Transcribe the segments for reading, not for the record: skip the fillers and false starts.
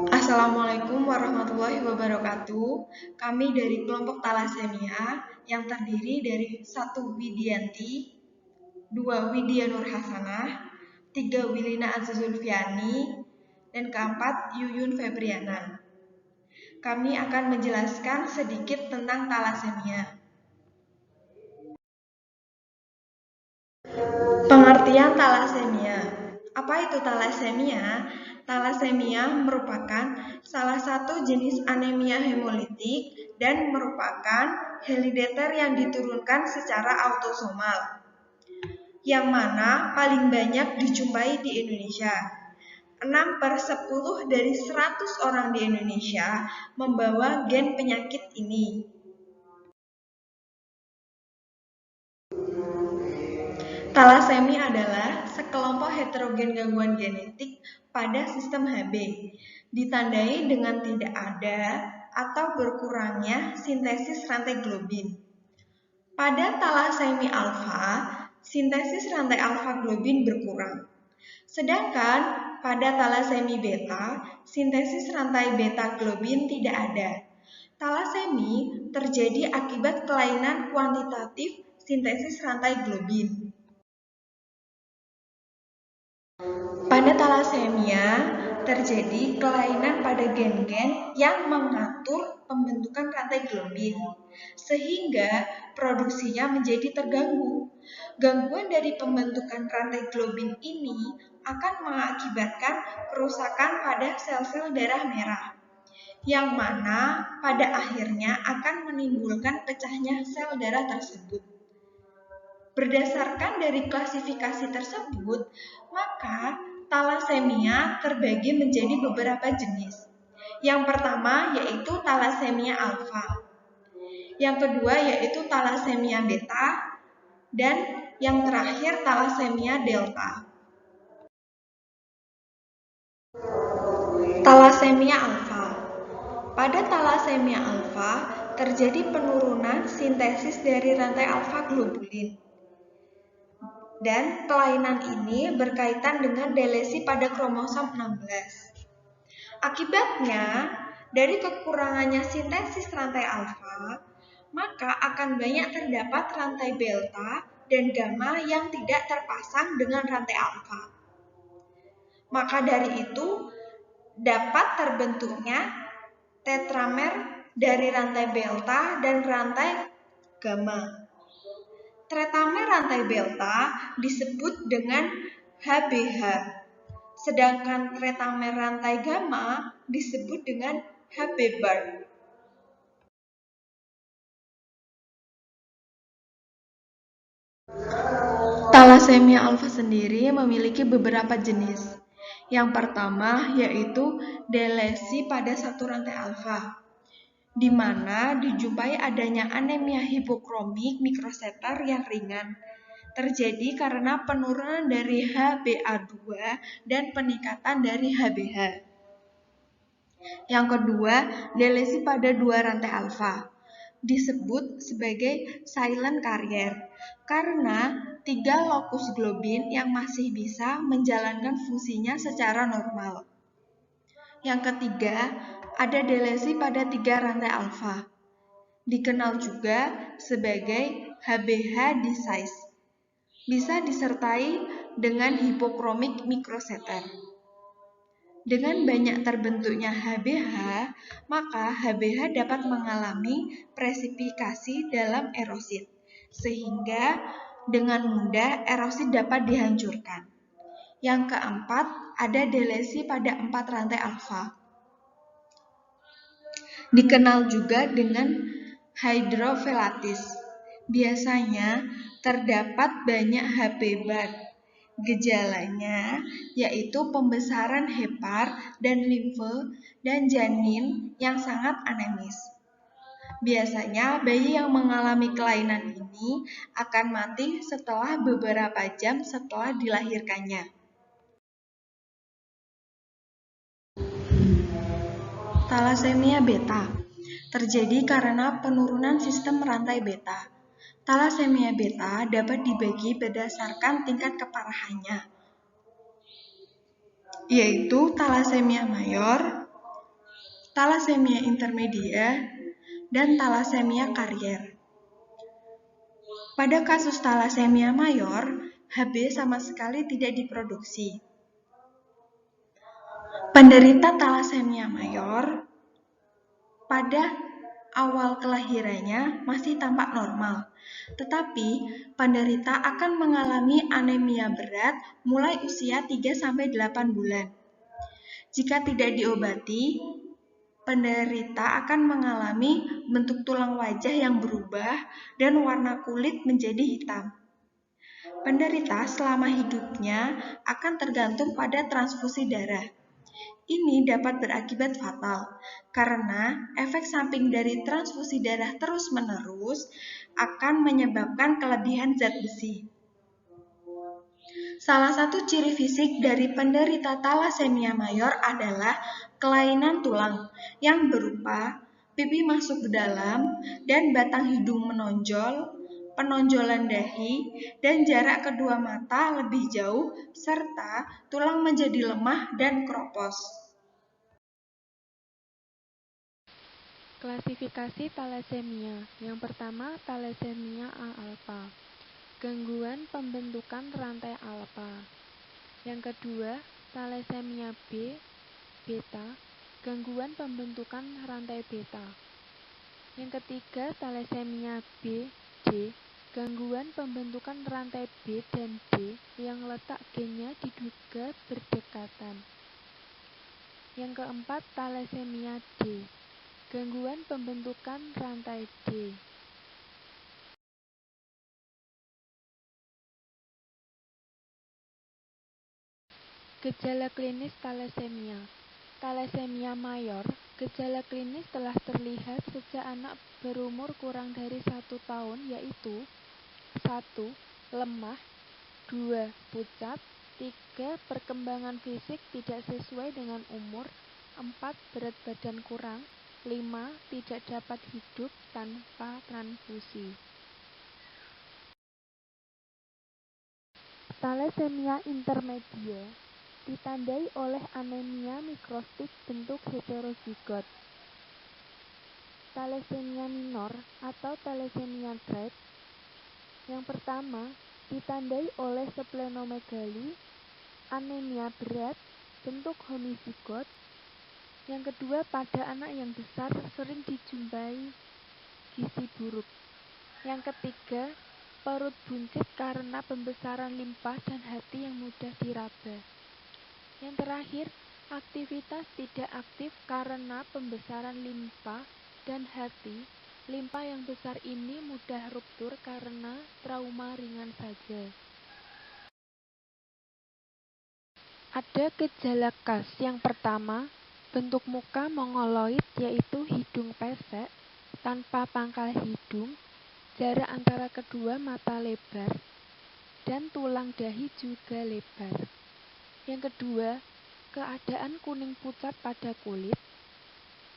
Assalamualaikum warahmatullahi wabarakatuh. Kami dari kelompok Talasemia yang terdiri dari 1 Widianti, 2 Widya Nur Hasanah, 3 Wilina Azizulfiani, dan keempat Yuyun Febriana. Kami akan menjelaskan sedikit tentang talasemia. Pengertian talasemia. Apa itu talasemia? Talasemia merupakan salah satu jenis anemia hemolitik dan merupakan herediter yang diturunkan secara autosomal, yang mana paling banyak dijumpai di Indonesia. 6/10 dari 100 orang di Indonesia membawa gen penyakit ini. Talasemi adalah sekelompok heterogen gangguan genetik pada sistem Hb, ditandai dengan tidak ada atau berkurangnya sintesis rantai globin. Pada talasemi alfa, sintesis rantai alfa globin berkurang. Sedangkan pada talasemi beta, sintesis rantai beta globin tidak ada. Talasemi terjadi akibat kelainan kuantitatif sintesis rantai globin. Pada talasemia, terjadi kelainan pada gen-gen yang mengatur pembentukan rantai globin, sehingga produksinya menjadi terganggu. Gangguan dari pembentukan rantai globin ini akan mengakibatkan kerusakan pada sel-sel darah merah, yang mana pada akhirnya akan menimbulkan pecahnya sel darah tersebut. Berdasarkan dari klasifikasi tersebut, maka talasemia terbagi menjadi beberapa jenis. Yang pertama yaitu talasemia alfa. Yang kedua yaitu talasemia beta. Dan yang terakhir talasemia delta. Talasemia alfa. Pada talasemia alfa terjadi penurunan sintesis dari rantai alfa globulin. Dan kelainan ini berkaitan dengan delesi pada kromosom 16. Akibatnya, dari kekurangannya sintesis rantai alfa, maka akan banyak terdapat rantai delta dan gamma yang tidak terpasang dengan rantai alfa. Maka dari itu, dapat terbentuknya tetramer dari rantai delta dan rantai gamma. Tetramer rantai delta disebut dengan HBH, sedangkan tetramer rantai gamma disebut dengan HB bar. Talasemia alfa sendiri memiliki beberapa jenis. Yang pertama yaitu delesi pada satu rantai alfa, di mana dijumpai adanya anemia hipokromik mikroseter yang ringan, terjadi karena penurunan dari HbA2 dan peningkatan dari HbH. Yang kedua, delesi pada dua rantai alfa, disebut sebagai silent carrier, karena 3 lokus globin yang masih bisa menjalankan fungsinya secara normal. Yang ketiga, ada delesi pada 3 rantai alfa, dikenal juga sebagai HbH disease. Bisa disertai dengan hipokromik mikroseter. Dengan banyak terbentuknya HbH, maka HbH dapat mengalami presipifikasi dalam erosit, sehingga dengan mudah erosit dapat dihancurkan. Yang keempat, ada delesi pada 4 rantai alfa. Dikenal juga dengan hydrophelatis. Biasanya terdapat banyak Hb bar. Gejalanya yaitu pembesaran hepar dan limfe dan janin yang sangat anemis. Biasanya bayi yang mengalami kelainan ini akan mati setelah beberapa jam setelah dilahirkannya. Talasemia beta terjadi karena penurunan sistem rantai beta. Talasemia beta dapat dibagi berdasarkan tingkat keparahannya, yaitu talasemia mayor, talasemia intermedia, dan talasemia karier. Pada kasus talasemia mayor, Hb sama sekali tidak diproduksi. Penderita talasemia mayor pada awal kelahirannya masih tampak normal, tetapi penderita akan mengalami anemia berat mulai usia 3-8 bulan. Jika tidak diobati, penderita akan mengalami bentuk tulang wajah yang berubah dan warna kulit menjadi hitam. Penderita selama hidupnya akan tergantung pada transfusi darah. Ini dapat berakibat fatal, karena efek samping dari transfusi darah terus-menerus akan menyebabkan kelebihan zat besi. Salah satu ciri fisik dari penderita talasemia mayor adalah kelainan tulang yang berupa pipi masuk ke dalam dan batang hidung menonjol, penonjolan dahi, dan jarak kedua mata lebih jauh, serta tulang menjadi lemah dan keropos. Klasifikasi talasemia. Yang pertama, talasemia A-alfa. Gangguan pembentukan rantai alfa. Yang kedua, talasemia B, beta. Gangguan pembentukan rantai beta. Yang ketiga, talasemia B, D. Gangguan pembentukan rantai B dan D yang letak gennya diduga berdekatan. Yang keempat, talasemia D. Gangguan pembentukan rantai D. Gejala klinis talasemia. Talasemia mayor, gejala klinis telah terlihat sejak anak berumur kurang dari 1 tahun, yaitu 1. Lemah, 2. Pucat, 3. Perkembangan fisik tidak sesuai dengan umur, 4. Berat badan kurang, 5. Tidak dapat hidup tanpa transfusi. Talasemia intermedia ditandai oleh anemia mikrostik bentuk heterozigot. Talasemia minor atau talasemia dread yang pertama ditandai oleh splenomegali, anemia berat, bentuk homozigot. Yang kedua, pada anak yang besar sering dijumpai gizi buruk. Yang ketiga, perut buncit karena pembesaran limpa dan hati yang mudah diraba. Yang terakhir, aktivitas tidak aktif karena pembesaran limpa dan hati. Limpa yang besar ini mudah ruptur karena trauma ringan saja. Ada gejala khas. Yang pertama, bentuk muka mongoloid, yaitu hidung pesek tanpa pangkal hidung, jarak antara kedua mata lebar, dan tulang dahi juga lebar. Yang kedua, keadaan kuning pucat pada kulit.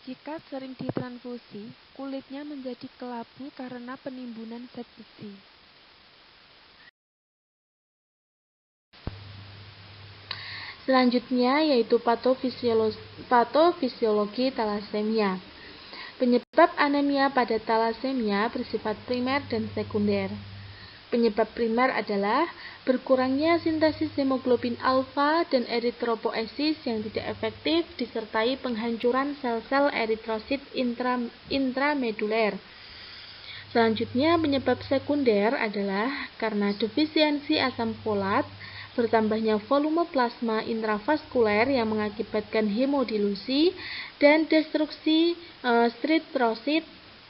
Jika sering ditransfusi, kulitnya menjadi kelabu karena penimbunan zat besi. Selanjutnya yaitu patofisiologi talasemia. Penyebab anemia pada talasemia bersifat primer dan sekunder. Penyebab primer adalah berkurangnya sintesis hemoglobin alfa dan eritropoesis yang tidak efektif disertai penghancuran sel-sel eritrosit intrameduler. Selanjutnya, penyebab sekunder adalah karena defisiensi asam folat, bertambahnya volume plasma intravaskuler yang mengakibatkan hemodilusi, dan destruksi eritrosit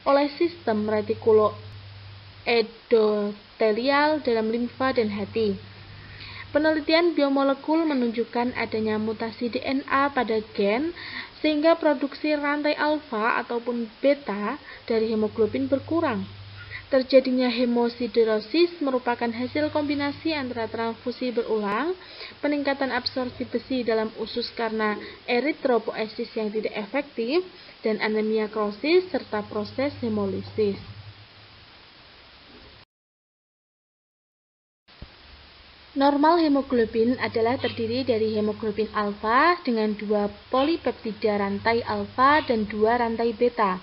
oleh sistem retikuloendotelial dalam limfa dan hati. Penelitian biomolekul menunjukkan adanya mutasi DNA pada gen sehingga produksi rantai alfa ataupun beta dari hemoglobin berkurang. Terjadinya hemosiderosis merupakan hasil kombinasi antara transfusi berulang, peningkatan absorpsi besi dalam usus karena eritropoesis yang tidak efektif, dan anemia krosis serta proses hemolisis. Normal hemoglobin adalah terdiri dari hemoglobin alfa dengan 2 polipeptida rantai alfa dan 2 rantai beta.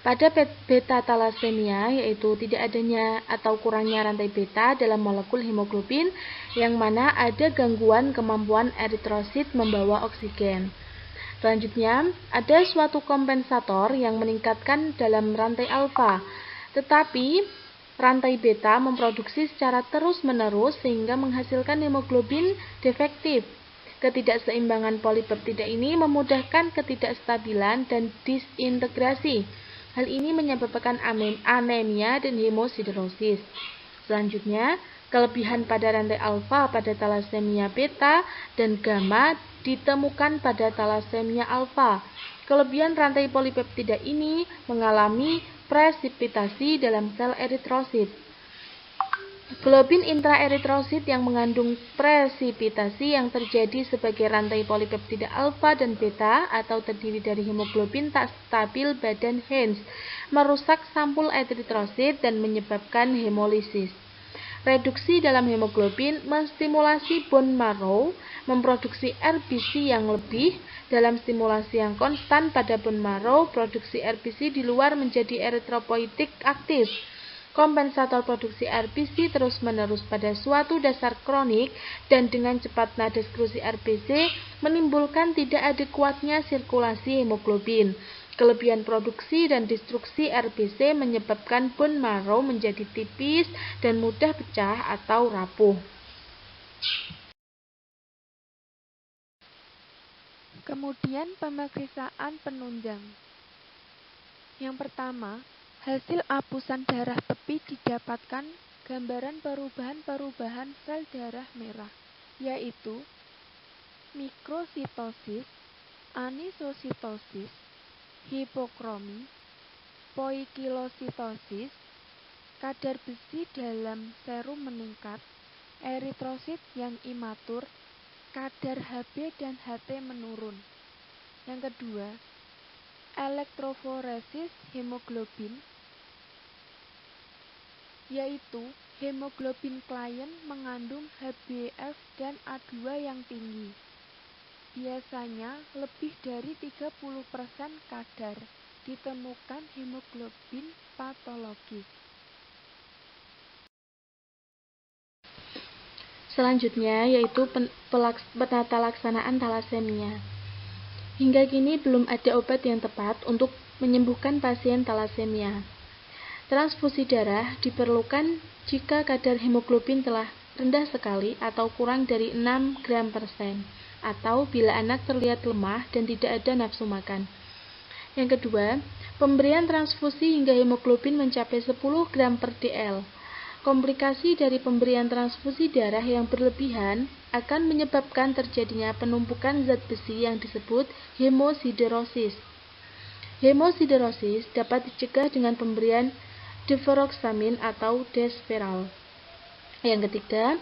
Pada beta thalassemia, yaitu tidak adanya atau kurangnya rantai beta dalam molekul hemoglobin, yang mana ada gangguan kemampuan eritrosit membawa oksigen. Selanjutnya, ada suatu kompensator yang meningkatkan dalam rantai alfa, tetapi rantai beta memproduksi secara terus-menerus sehingga menghasilkan hemoglobin defektif. Ketidakseimbangan polipeptida ini memudahkan ketidakstabilan dan disintegrasi. Hal ini menyebabkan anemia dan hemosiderosis. Selanjutnya, kelebihan pada rantai alfa pada thalassemia beta dan gamma ditemukan pada thalassemia alfa. Kelebihan rantai polipeptida ini mengalami presipitasi dalam sel eritrosit. Globin intraeritrosit yang mengandung presipitasi yang terjadi sebagai rantai polipeptida alfa dan beta atau terdiri dari hemoglobin tak stabil badan Heinz merusak sampul eritrosit dan menyebabkan hemolisis. Reduksi dalam hemoglobin menstimulasi bone marrow memproduksi RBC yang lebih. Dalam stimulasi yang konstan pada bone marrow, produksi RBC di luar menjadi eritropoietik aktif. Kompensator produksi RBC terus-menerus pada suatu dasar kronik dan dengan cepat nadeskrusi RBC menimbulkan tidak adekuatnya sirkulasi hemoglobin. Kelebihan produksi dan destruksi RBC menyebabkan bone marrow menjadi tipis dan mudah pecah atau rapuh. Kemudian pemeriksaan penunjang. Yang pertama, hasil apusan darah tepi didapatkan gambaran perubahan-perubahan sel darah merah, yaitu mikrositosis, anisositosis, hipokromi, poikilositosis, kadar besi dalam serum meningkat, eritrosit yang imatur, kadar Hb dan Ht menurun. Yang kedua, elektroforesis hemoglobin, yaitu hemoglobin klien mengandung HbF dan A2 yang tinggi. Biasanya lebih dari 30% kadar ditemukan hemoglobin patologis. Selanjutnya yaitu penata laksanaan thalassemia. Hingga kini belum ada obat yang tepat untuk menyembuhkan pasien thalassemia. Transfusi darah diperlukan jika kadar hemoglobin telah rendah sekali atau kurang dari 6 gram per sen, atau bila anak terlihat lemah dan tidak ada nafsu makan. Yang kedua, pemberian transfusi hingga hemoglobin mencapai 10 gram per dl. Komplikasi dari pemberian transfusi darah yang berlebihan akan menyebabkan terjadinya penumpukan zat besi yang disebut hemosiderosis. Hemosiderosis dapat dicegah dengan pemberian deferoxamine atau desferal. Yang ketiga,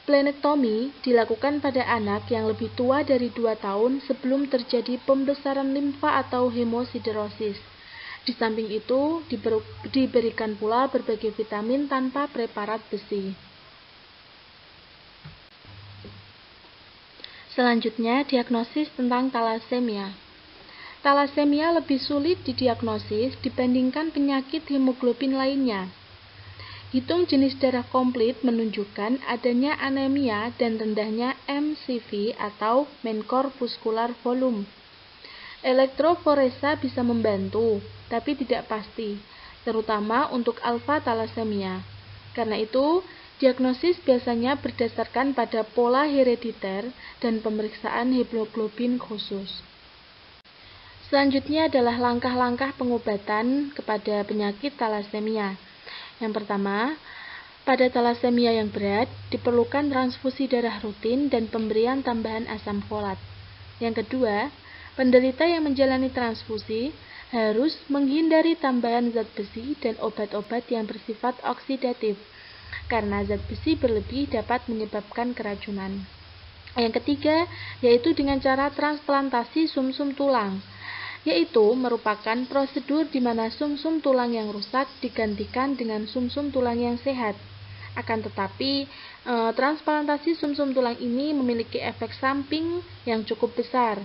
splenektomi dilakukan pada anak yang lebih tua dari 2 tahun sebelum terjadi pembesaran limfa atau hemosiderosis. Di samping itu, diberikan pula berbagai vitamin tanpa preparat besi. Selanjutnya, diagnosis tentang thalassemia. Thalassemia lebih sulit didiagnosis dibandingkan penyakit hemoglobin lainnya. Hitung jenis darah komplit menunjukkan adanya anemia dan rendahnya MCV atau main corpuscular volume. Elektroforesa bisa membantu, tapi tidak pasti, terutama untuk alfa thalassemia. Karena itu, diagnosis biasanya berdasarkan pada pola herediter dan pemeriksaan hemoglobin khusus. Selanjutnya adalah langkah-langkah pengobatan kepada penyakit thalassemia. Yang pertama, pada thalassemia yang berat, diperlukan transfusi darah rutin dan pemberian tambahan asam folat. Yang kedua, penderita yang menjalani transfusi harus menghindari tambahan zat besi dan obat-obat yang bersifat oksidatif, karena zat besi berlebih dapat menyebabkan keracunan. Yang ketiga, yaitu dengan cara transplantasi sumsum tulang, yaitu merupakan prosedur di mana sumsum tulang yang rusak digantikan dengan sumsum tulang yang sehat. Akan tetapi, transplantasi sumsum tulang ini memiliki efek samping yang cukup besar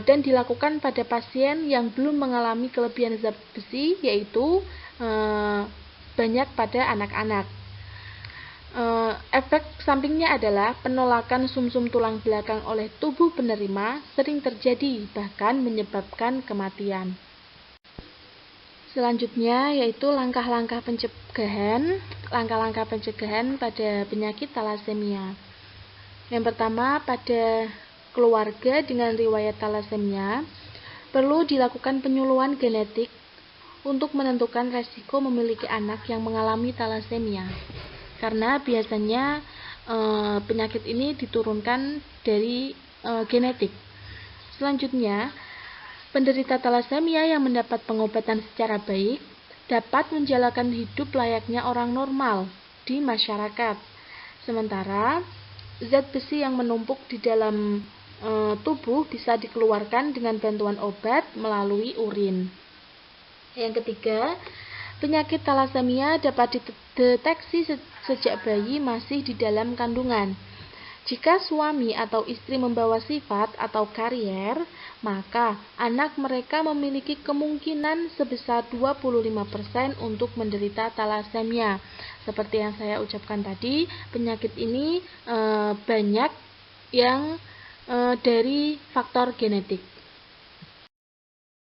dan dilakukan pada pasien yang belum mengalami kelebihan zat besi, yaitu banyak pada anak-anak. Efek sampingnya adalah penolakan sumsum tulang belakang oleh tubuh penerima sering terjadi, bahkan menyebabkan kematian. Selanjutnya yaitu langkah-langkah pencegahan pada penyakit talasemia. Yang pertama, pada keluarga dengan riwayat talasemia perlu dilakukan penyuluhan genetik untuk menentukan resiko memiliki anak yang mengalami talasemia. Karena biasanya penyakit ini diturunkan dari genetik. Selanjutnya, penderita talasemia yang mendapat pengobatan secara baik dapat menjalankan hidup layaknya orang normal di masyarakat. Sementara, zat besi yang menumpuk di dalam tubuh bisa dikeluarkan dengan bantuan obat melalui urin. Yang ketiga, penyakit talasemia dapat dideteksi sejak bayi masih di dalam kandungan. Jika suami atau istri membawa sifat atau karier, maka anak mereka memiliki kemungkinan sebesar 25% untuk menderita talasemia. Seperti yang saya ucapkan tadi, penyakit ini banyak yang dari faktor genetik.